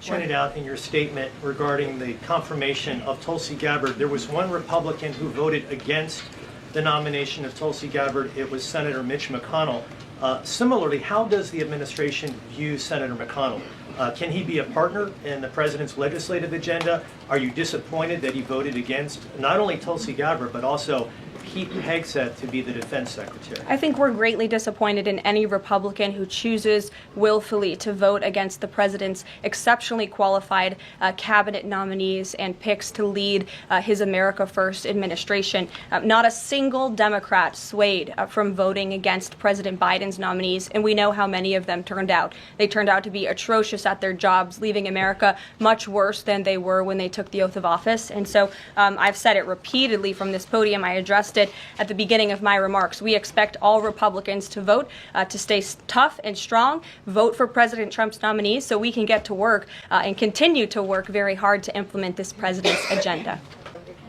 pointed out in your statement regarding the confirmation of Tulsi Gabbard, there was one Republican who voted against the nomination of Tulsi Gabbard. It was Senator Mitch McConnell. Similarly, how does the administration view Senator McConnell? Can he be a partner in the president's legislative agenda? Are you disappointed that he voted against not only Tulsi Gabbard, but also Pete Hegseth to be the defense secretary? I think we're greatly disappointed in any Republican who chooses willfully to vote against the president's exceptionally qualified cabinet nominees and picks to lead his America First administration. Not a single Democrat swayed from voting against President Biden's nominees, and we know how many of them turned out. They turned out to be atrocious at their jobs, leaving America much worse than they were when they took the oath of office. And so I've said it repeatedly from this podium. I addressed it at the beginning of my remarks. We expect all Republicans to vote, to stay tough and strong, vote for President Trump's nominees so we can get to work and continue to work very hard to implement this president's agenda.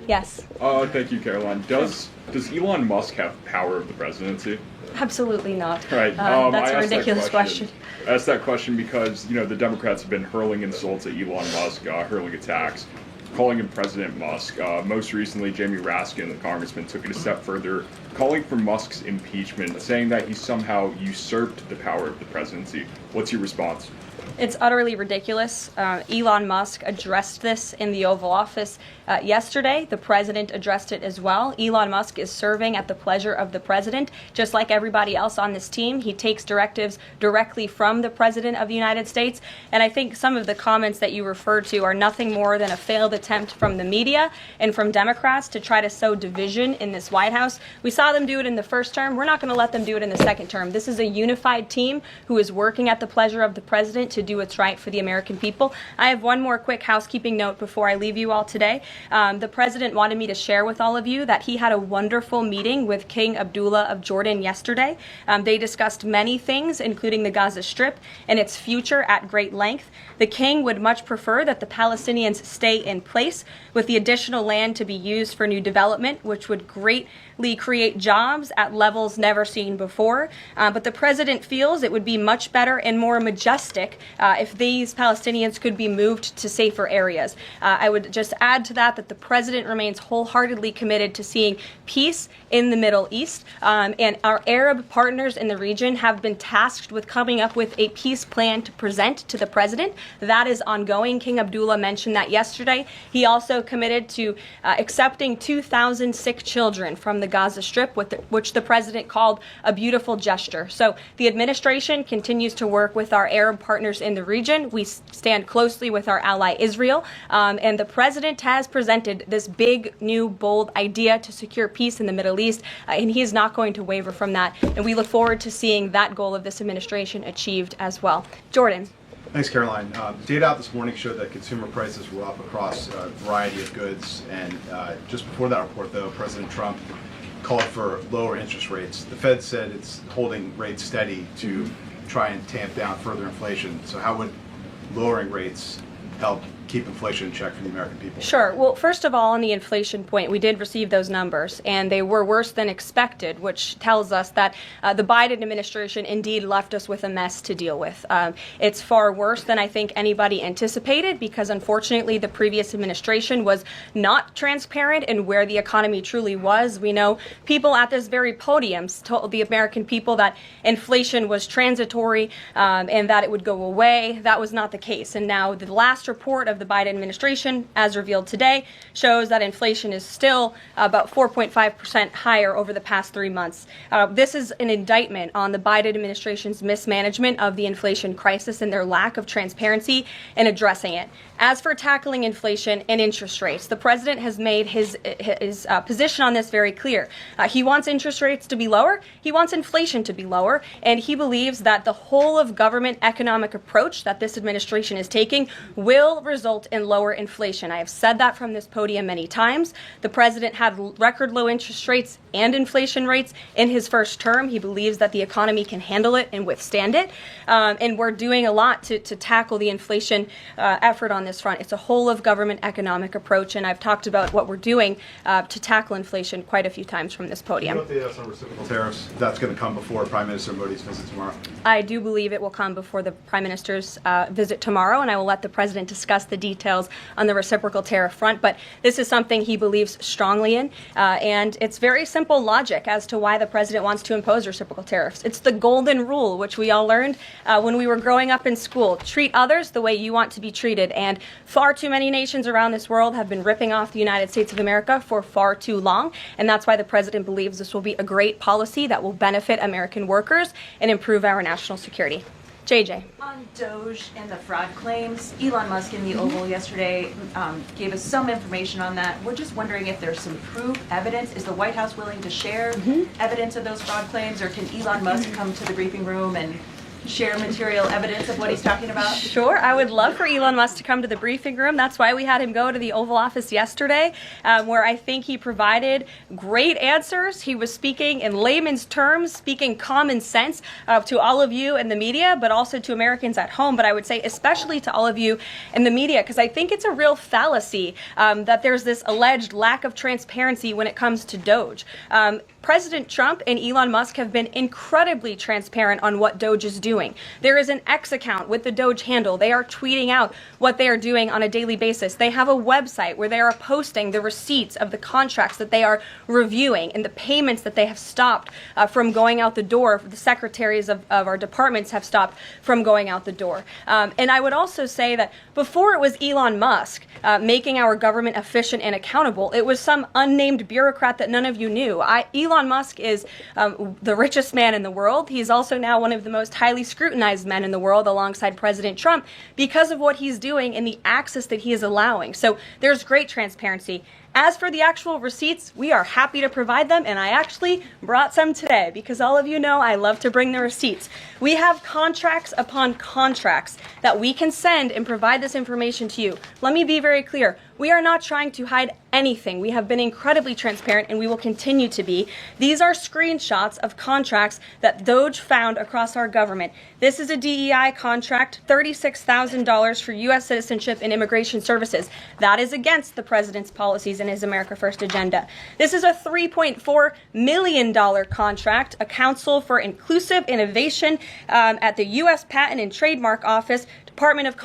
Yes. Thank you, Caroline. Does Elon Musk have power of the presidency? Absolutely not. Right. That's a ridiculous question. I asked that question because, the Democrats have been hurling insults at Elon Musk, hurling attacks, calling him President Musk. Most recently, Jamie Raskin, the congressman, took it a step further, calling for Musk's impeachment, saying that he somehow usurped the power of the presidency. What's your response? It's utterly ridiculous. Elon Musk addressed this in the Oval Office yesterday. The president addressed it as well. Elon Musk is serving at the pleasure of the president, just like everybody else on this team. He takes directives directly from the president of the United States. And I think some of the comments that you referred to are nothing more than a failed attempt from the media and from Democrats to try to sow division in this White House. We saw them do it in the first term. We're not going to let them do it in the second term. This is a unified team who is working at the pleasure of the president to do what's right for the American people. I have one more quick housekeeping note before I leave you all today. The president wanted me to share with all of you that he had a wonderful meeting with King Abdullah of Jordan yesterday. They discussed many things, including the Gaza Strip and its future at great length. The king would much prefer that the Palestinians stay in place, with the additional land to be used for new development, which would greatly create jobs at levels never seen before. But the president feels it would be much better and more majestic if these Palestinians could be moved to safer areas. I would just add to that the president remains wholeheartedly committed to seeing peace in the Middle East, and our Arab partners in the region have been tasked with coming up with a peace plan to present to the president. That is ongoing. King Abdullah mentioned that yesterday. He also committed to accepting 2,000 sick children from the Gaza Strip, which the president called a beautiful gesture. So the administration continues to work with our Arab partners in the region. We stand closely with our ally Israel, and the president has presented this big, new, bold idea to secure peace in the Middle East, and he is not going to waver from that. And we look forward to seeing that goal of this administration achieved as well. Jordan. Thanks, Caroline. Data out this morning showed that consumer prices were up across a variety of goods. And just before that report, though, President Trump called for lower interest rates. The Fed said it's holding rates steady to try and tamp down further inflation. So how would lowering rates help keep inflation in check for the American people? Sure. Well, first of all, on the inflation point, we did receive those numbers, and they were worse than expected, which tells us that the Biden administration indeed left us with a mess to deal with. It's far worse than I think anybody anticipated, because unfortunately the previous administration was not transparent in where the economy truly was. We know people at this very podium told the American people that inflation was transitory and that it would go away. That was not the case. And now the last report of the Biden administration, as revealed today, shows that inflation is still about 4.5% higher over the past 3 months. This is an indictment on the Biden administration's mismanagement of the inflation crisis and their lack of transparency in addressing it. As for tackling inflation and interest rates, the president has made his position on this very clear. He wants interest rates to be lower, he wants inflation to be lower, and he believes that the whole of government economic approach that this administration is taking will result result in lower inflation. I have said that from this podium many times. The president had record low interest rates and inflation rates in his first term. He believes that the economy can handle it and withstand it. And we're doing a lot to tackle the inflation effort on this front. It's a whole of government economic approach, and I've talked about what we're doing to tackle inflation quite a few times from this podium. What about the on reciprocal tariffs? That's going to come before Prime Minister Modi's visit tomorrow. I do believe it will come before the Prime Minister's visit tomorrow, and I will let the President discuss the details on the reciprocal tariff front. But this is something he believes strongly in, and it's very simple logic as to why the President wants to impose reciprocal tariffs. It's the golden rule, which we all learned when we were growing up in school. Treat others the way you want to be treated, and far too many nations around this world have been ripping off the United States of America for far too long, and that's why the President believes this will be a great policy that will benefit American workers and improve our national security. JJ. On Doge and the fraud claims, Elon Musk in the Oval yesterday gave us some information on that. We're just wondering if there's some proof, evidence. Is the White House willing to share evidence of those fraud claims, or can Elon Musk come to the briefing room and share material evidence of what he's talking about? Sure, I would love for Elon Musk to come to the briefing room. That's why we had him go to the Oval Office yesterday, where I think he provided great answers. He was speaking in layman's terms, speaking common sense to all of you in the media, but also to Americans at home. But I would say especially to all of you in the media, because I think it's a real fallacy that there's this alleged lack of transparency when it comes to Doge. President Trump and Elon Musk have been incredibly transparent on what Doge is doing. There is an X account with the Doge handle. They are tweeting out what they are doing on a daily basis. They have a website where they are posting the receipts of the contracts that they are reviewing and the payments that they have stopped from going out the door. The secretaries of our departments have stopped from going out the door. And I would also say that before it was Elon Musk making our government efficient and accountable, it was some unnamed bureaucrat that none of you knew. Elon Musk is the richest man in the world. He's also now one of the most highly scrutinized men in the world alongside President Trump because of what he's doing and the access that he is allowing. So there's great transparency. As for the actual receipts, we are happy to provide them, and I actually brought some today because all of you know I love to bring the receipts. We have contracts upon contracts that we can send and provide this information to you. Let me be very clear. We are not trying to hide anything. We have been incredibly transparent, and we will continue to be. These are screenshots of contracts that Doge found across our government. This is a DEI contract, $36,000 for U.S. citizenship and immigration services. That is against the president's policies and his America First agenda. This is a $3.4 million contract, a Council for Inclusive Innovation at the U.S. Patent and Trademark Office, Department of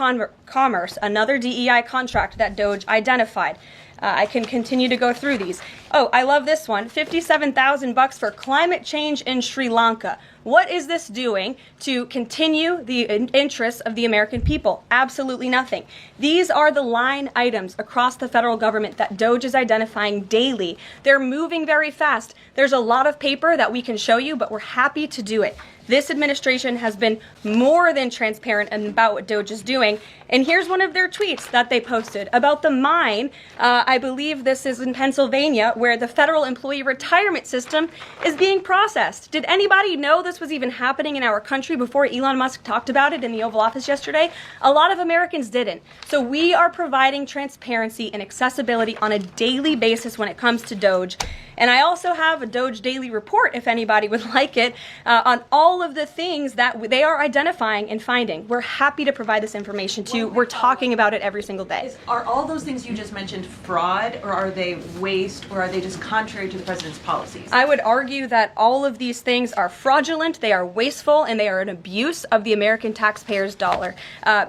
Commerce, another DEI contract that Doge identified. I can continue to go through these. Oh, I love this one. $57,000 for climate change in Sri Lanka. What is this doing to continue the interests of the American people? Absolutely nothing. These are the line items across the federal government that Doge is identifying daily. They're moving very fast. There's a lot of paper that we can show you, but we're happy to do it. This administration has been more than transparent about what Doge is doing. And here's one of their tweets that they posted about the mine. I believe this is in Pennsylvania, where the federal employee retirement system is being processed. Did anybody know this was even happening in our country before Elon Musk talked about it in the Oval Office yesterday? A lot of Americans didn't. So we are providing transparency and accessibility on a daily basis when it comes to Doge. And I also have a Doge daily report, if anybody would like it, on all of the things that they are identifying and finding. We're happy to provide this information to you. We're talking about it every single day. Are all those things you just mentioned fraud, or are they waste, or are they just contrary to the president's policies? I would argue that all of these things are fraudulent, they are wasteful, and they are an abuse of the American taxpayer's dollar.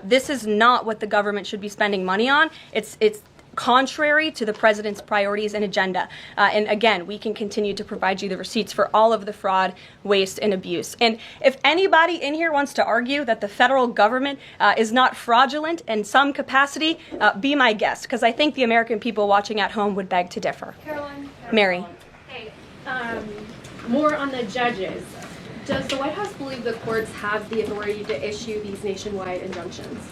This is not what the government should be spending money on. It's contrary to the president's priorities and agenda. And again, we can continue to provide you the receipts for all of the fraud, waste, and abuse. And if anybody in here wants to argue that the federal government is not fraudulent in some capacity, be my guest, because I think the American people watching at home would beg to differ. Caroline. Mary. Hey, more on the judges. Does the White House believe the courts have the authority to issue these nationwide injunctions?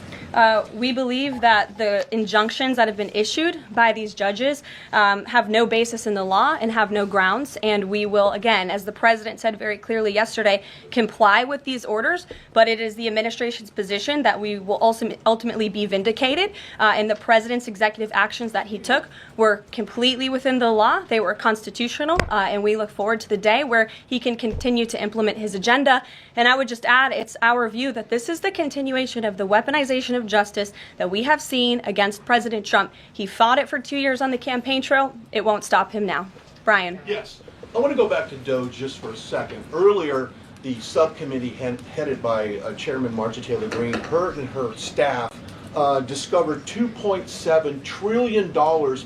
We believe that the injunctions that have been issued by these judges have no basis in the law and have no grounds. And we will, again, as the president said very clearly yesterday, comply with these orders. But it is the administration's position that we will also ultimately be vindicated. And the president's executive actions that he took were completely within the law. They were constitutional. And we look forward to the day where he can continue to implement his agenda. And I would just add, it's our view that this is the continuation of the weaponization of justice that we have seen against President Trump. He fought it for 2 years on the campaign trail. It won't stop him now. Brian. Yes. I want to go back to DOGE just for a second. Earlier, the subcommittee headed by Chairman Marjorie Taylor Greene, her and her staff discovered $2.7 trillion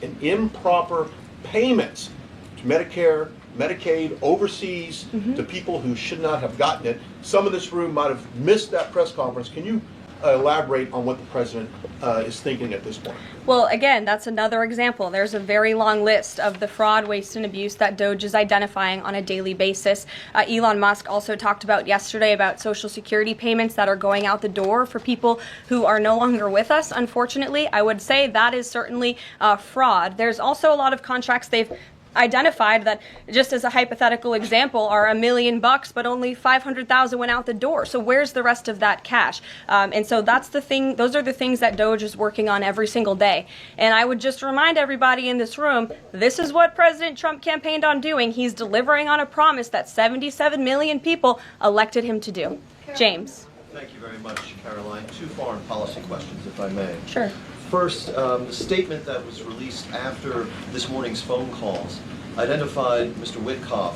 in improper payments to Medicare, Medicaid, overseas, to people who should not have gotten it. Some of this room might have missed that press conference. Can you elaborate on what the president is thinking at this point? Well, again, that's another example. There's a very long list of the fraud, waste, and abuse that DOGE is identifying on a daily basis. Elon Musk also talked about yesterday about Social Security payments that are going out the door for people who are no longer with us, unfortunately. I would say that is certainly fraud. There's also a lot of contracts they've identified that, just as a hypothetical example, are $1 million, but only 500,000 went out the door. So where's the rest of that cash? And so that's the thing. Those are the things that DOGE is working on every single day. And I would just remind everybody in this room, this is what President Trump campaigned on doing. He's delivering on a promise that 77 million people elected him to do. James. Thank you very much, Caroline. Two foreign policy questions, if I may. Sure. First, the statement that was released after this morning's phone calls identified Mr. Witkoff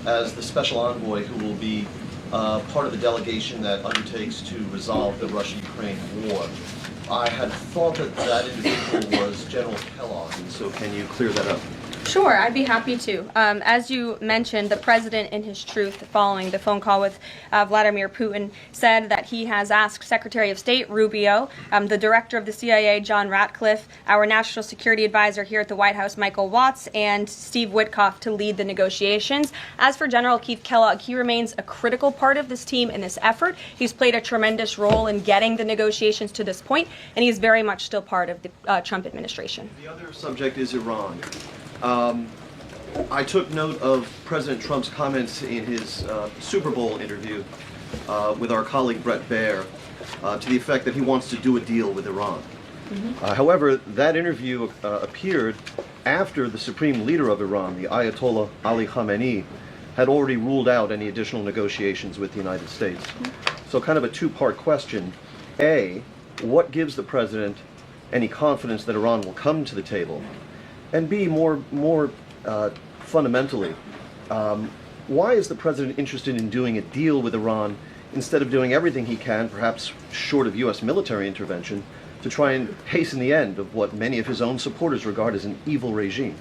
as the special envoy who will be part of the delegation that undertakes to resolve the Russia-Ukraine war. I had thought that that individual was General Kellogg, and so can you clear that up? Sure, I'd be happy to. As you mentioned, the president, in his truth, following the phone call with Vladimir Putin, said that he has asked Secretary of State Rubio, the director of the CIA, John Ratcliffe, our national security advisor here at the White House, Michael Watts, and Steve Witkoff to lead the negotiations. As for General Keith Kellogg, he remains a critical part of this team in this effort. He's played a tremendous role in getting the negotiations to this point, and he's very much still part of the Trump administration. The other subject is Iran. I took note of President Trump's comments in his Super Bowl interview with our colleague Brett Baer to the effect that he wants to do a deal with Iran. However, that interview appeared after the supreme leader of Iran, the Ayatollah Ali Khamenei, had already ruled out any additional negotiations with the United States. So kind of a two-part question. A, what gives the president any confidence that Iran will come to the table? And B, more fundamentally, why is the president interested in doing a deal with Iran instead of doing everything he can, perhaps short of U.S. military intervention, to try and hasten the end of what many of his own supporters regard as an evil regime?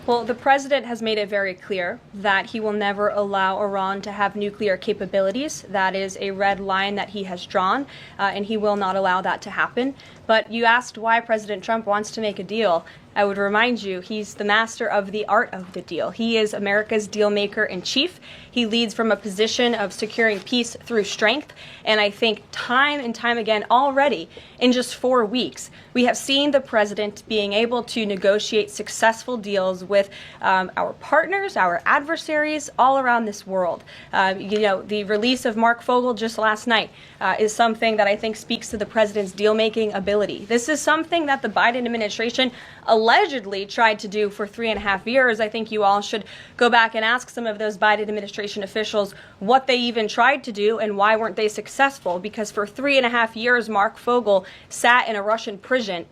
Well, the president has made it very clear that he will never allow Iran to have nuclear capabilities. That is a red line that he has drawn, and he will not allow that to happen. But you asked why President Trump wants to make a deal. I would remind you, he's the master of the art of the deal. He is America's deal maker in chief. He leads from a position of securing peace through strength. And I think time and time again already, in just 4 weeks, we have seen the president being able to negotiate successful deals with our partners, our adversaries all around this world. The release of Mark Fogel just last night is something that I think speaks to the president's deal-making ability. This is something that the Biden administration allegedly tried to do for 3.5 years. I think you all should go back and ask some of those Biden administration officials what they even tried to do and why weren't they successful. Because for 3.5 years, Mark Fogel sat in a Russian prison,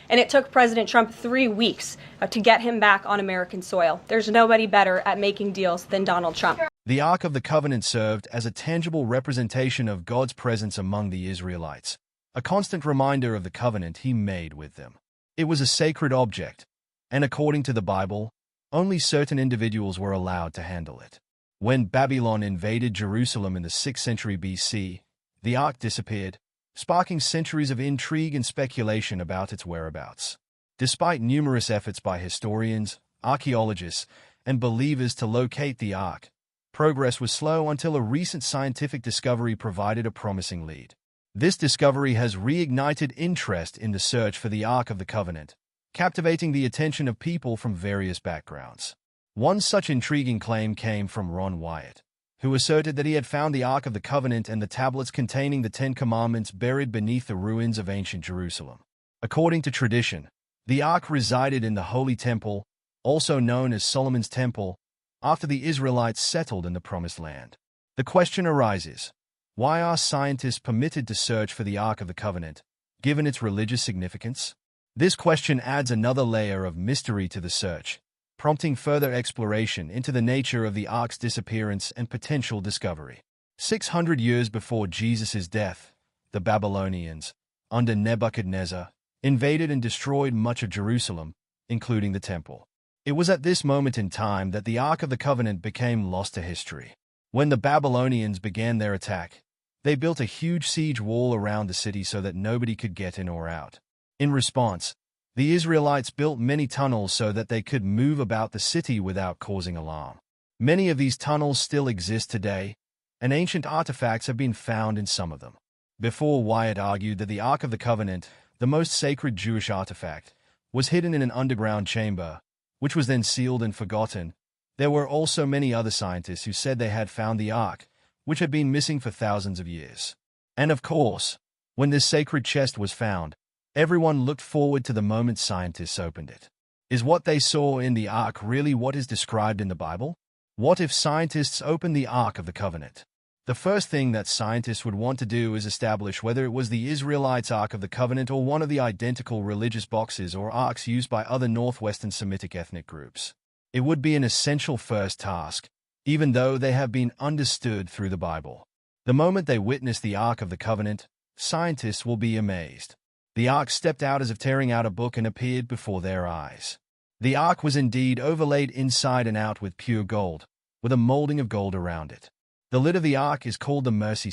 and it took President Trump 3 weeks to get him back on American soil. There's nobody better at making deals than Donald Trump. The Ark of the Covenant served as a tangible representation of God's presence among the Israelites, a constant reminder of the covenant he made with them. It was a sacred object, and according to the Bible, only certain individuals were allowed to handle it. When Babylon invaded Jerusalem in the 6th century BC, the Ark disappeared, sparking centuries of intrigue and speculation about its whereabouts. Despite numerous efforts by historians, archaeologists, and believers to locate the Ark, progress was slow until a recent scientific discovery provided a promising lead. This discovery has reignited interest in the search for the Ark of the Covenant, captivating the attention of people from various backgrounds. One such intriguing claim came from Ron Wyatt, who asserted that he had found the Ark of the Covenant and the tablets containing the Ten Commandments buried beneath the ruins of ancient Jerusalem. According to tradition, the Ark resided in the Holy Temple, also known as Solomon's Temple, after the Israelites settled in the Promised Land. The question arises, why are scientists permitted to search for the Ark of the Covenant, given its religious significance? This question adds another layer of mystery to the search, prompting further exploration into the nature of the Ark's disappearance and potential discovery. 600 years before Jesus' death, the Babylonians, under Nebuchadnezzar, invaded and destroyed much of Jerusalem, including the temple. It was at this moment in time that the Ark of the Covenant became lost to history. When the Babylonians began their attack, they built a huge siege wall around the city so that nobody could get in or out. In response, the Israelites built many tunnels so that they could move about the city without causing alarm. Many of these tunnels still exist today, and ancient artifacts have been found in some of them. Before Wyatt argued that the Ark of the Covenant, the most sacred Jewish artifact, was hidden in an underground chamber, which was then sealed and forgotten, there were also many other scientists who said they had found the Ark, which had been missing for thousands of years. And of course, when this sacred chest was found, everyone looked forward to the moment scientists opened it. Is what they saw in the Ark really what is described in the Bible? What if scientists opened the Ark of the Covenant? The first thing that scientists would want to do is establish whether it was the Israelites' Ark of the Covenant or one of the identical religious boxes or arks used by other northwestern Semitic ethnic groups. It would be an essential first task, even though they have been understood through the Bible. The moment they witness the Ark of the Covenant, scientists will be amazed. The Ark stepped out as if tearing out a book and appeared before their eyes. The Ark was indeed overlaid inside and out with pure gold, with a molding of gold around it. The lid of the Ark is called the mercy